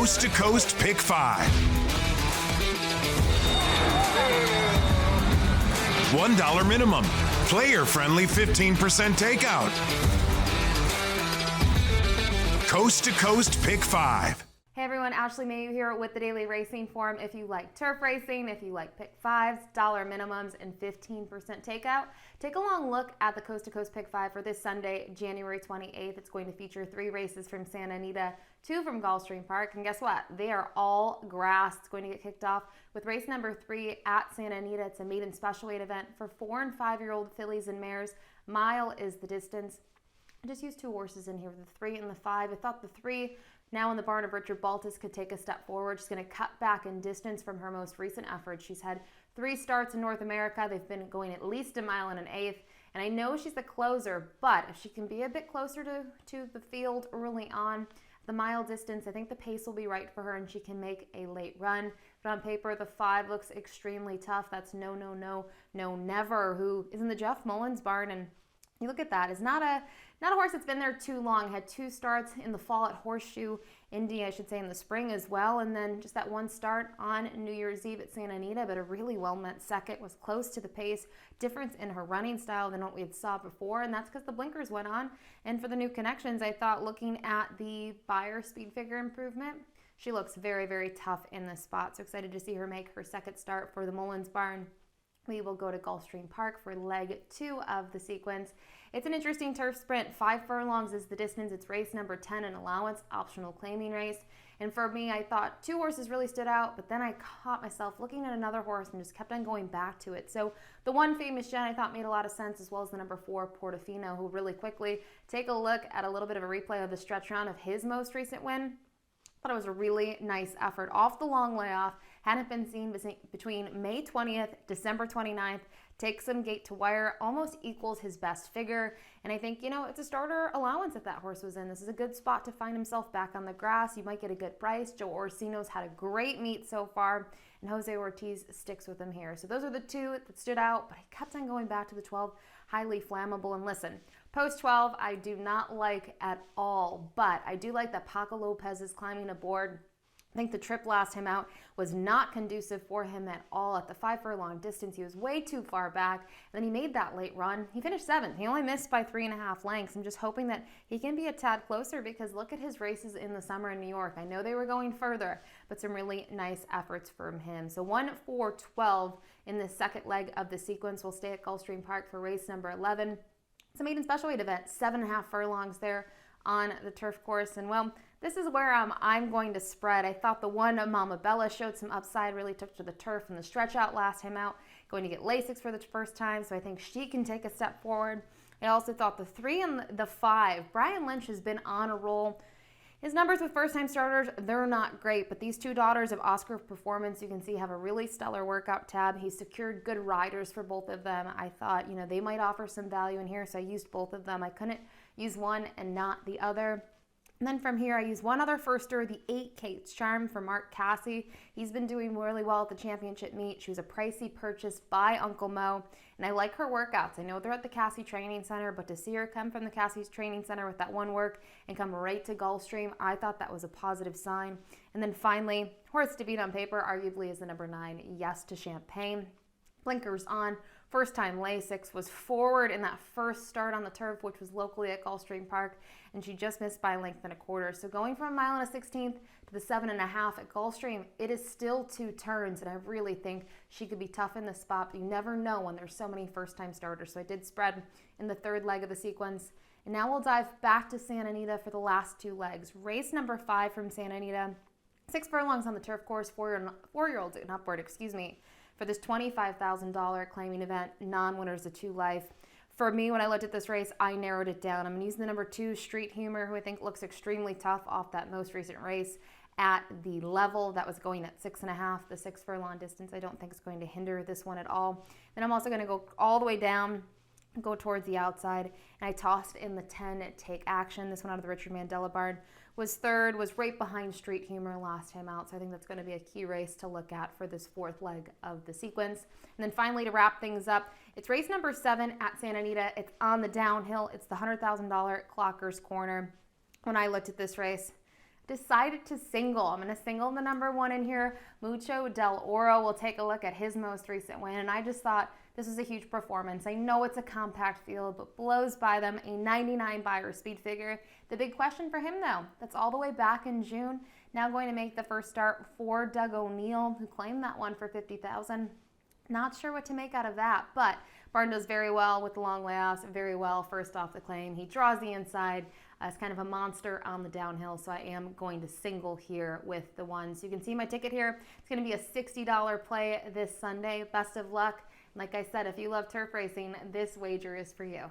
Coast to Coast Pick 5. $1 minimum. Player-friendly 15% takeout. Coast to Coast Pick 5. Hey everyone, Ashley Mailloux here with the Daily Racing Forum. If you like turf racing, if you like pick fives, dollar minimums, and 15% takeout, take a long look at the Coast to Coast Pick 5 for this Sunday, January 28th. It's going to feature 3 races from Santa Anita, 2 from Gulfstream Park, and guess what? They are all grass. It's going to get kicked off with race number 3 at Santa Anita. It's a maiden special weight event for 4- and 5-year-old fillies and mares. Mile is the distance. I just used 2 horses in here, the 3 and the 5. I thought the 3, now in the barn of Richard Baltus, could take a step forward. She's going to cut back in distance from her most recent effort. She's had 3 starts in North America. They've been going at least a mile and an eighth. And I know she's the closer, but if she can be a bit closer to the field early on, the mile distance, I think the pace will be right for her and she can make a late run. But on paper, the 5 looks extremely tough. That's No Never, who is in the Jeff Mullins barn. And you look at that, is not a horse that's been there too long. Had 2 starts in the fall at Horseshoe Indy, I should say in the spring as well, and then just that 1 start on New Year's Eve at Santa Anita, but a really well-met second, was close to the pace. Difference in her running style than what we had saw before, and that's because the blinkers went on. And for the new connections, I thought looking at the Beyer speed figure improvement, she looks very, very tough in this spot. So excited to see her make her second start for the Mullins barn. We will go to Gulfstream Park for leg 2 of the sequence. It's an interesting turf sprint. 5 furlongs is the distance. It's race number 10, an allowance, optional claiming race. And for me, I thought 2 horses really stood out, but then I caught myself looking at another horse and just kept on going back to it. So the 1 Famous Jen I thought made a lot of sense, as well as the number 4 Portofino, who really quickly take a look at a little bit of a replay of the stretch run of his most recent win. Thought it was a really nice effort off the long layoff. Hadn't been seen between May 20th, December 29th. Takes some gate to wire, almost equals his best figure. And I think, it's a starter allowance that horse was in. This is a good spot to find himself back on the grass. You might get a good price. Joe Orsino's had a great meet so far, and Jose Ortiz sticks with him here. So those are the 2 that stood out, but I kept on going back to the 12, highly flammable. And listen, post 12, I do not like at all, but I do like that Paco Lopez is climbing aboard. I think the trip last him out was not conducive for him at all. At the 5 furlong distance, he was way too far back. And then he made that late run. He finished 7th. He only missed by 3.5 lengths. I'm just hoping that he can be a tad closer, because look at his races in the summer in New York. I know they were going further, but some really nice efforts from him. So 1-4-12 in the second leg of the sequence. We'll stay at Gulfstream Park for race number 11. It's a maiden special weight event, 7.5 furlongs there on the turf course. And well, this is where I'm going to spread. I thought the 1 Mama Bella showed some upside, really took to the turf and the stretch out last time out, going to get Lasix for the first time, so I think she can take a step forward. I also thought the 3 and the 5, Brian Lynch has been on a roll. His numbers with first-time starters, they're not great, but these 2 daughters of Oscar Performance, you can see, have a really stellar workout tab. He secured good riders for both of them. I thought, they might offer some value in here, so I used both of them. I couldn't use one and not the other. And then from here, I used one other firster, the 8 Kate's Charm for Mark Cassie. He's been doing really well at the championship meet. She was a pricey purchase by Uncle Mo, and I like her workouts. I know they're at the Cassie Training Center, but to see her come from the Cassie's Training Center with that 1 work and come right to Gulfstream, I thought that was a positive sign. And then finally, horse to beat on paper arguably is the number 9, Yes to Champagne. Blinkers on. First time Lasix, was forward in that first start on the turf, which was locally at Gulfstream Park, and she just missed by a length and a quarter. So going from a mile and a 16th to the 7.5 at Gulfstream, it is still 2 turns, and I really think she could be tough in this spot, but you never know when there's so many first-time starters. So I did spread in the 3rd leg of the sequence. And now we'll dive back to Santa Anita for the last 2 legs. Race number 5 from Santa Anita, 6 furlongs on the turf course, 4-year-olds and upward, for this $25,000 claiming event, non-winners of 2 life. For me, when I looked at this race, I narrowed it down. I'm going to use the number 2, Street Humor, who I think looks extremely tough off that most recent race at the level that was going at 6.5. The 6 furlong distance I don't think is going to hinder this one at all. Then I'm also going to go all the way down, go towards the outside, and I tossed in the 10, Take Action. This one out of the Richard Mandela barn was 3rd, was right behind Street Humor last time out, so I think that's going to be a key race to look at for this 4th leg of the sequence. And then finally, to wrap things up, it's race number 7 at Santa Anita. It's on the downhill. It's the $100,000 Clockers Corner. When I looked at this race, decided to single. I'm going to single the number 1 in here. Mucho del Oro. We'll take a look at his most recent win, and I just thought this was a huge performance. I know it's a compact field, but blows by them, a 99 Beyer speed figure. The big question for him, though, that's all the way back in June, now going to make the first start for Doug O'Neill, who claimed that one for $50,000. Not sure what to make out of that, but Barton does very well with the long layoffs, very well first off the claim. He draws the inside. It's kind of a monster on the downhill, so I am going to single here with the 1. So you can see my ticket here. It's going to be a $60 play this Sunday. Best of luck. Like I said, if you love turf racing, this wager is for you.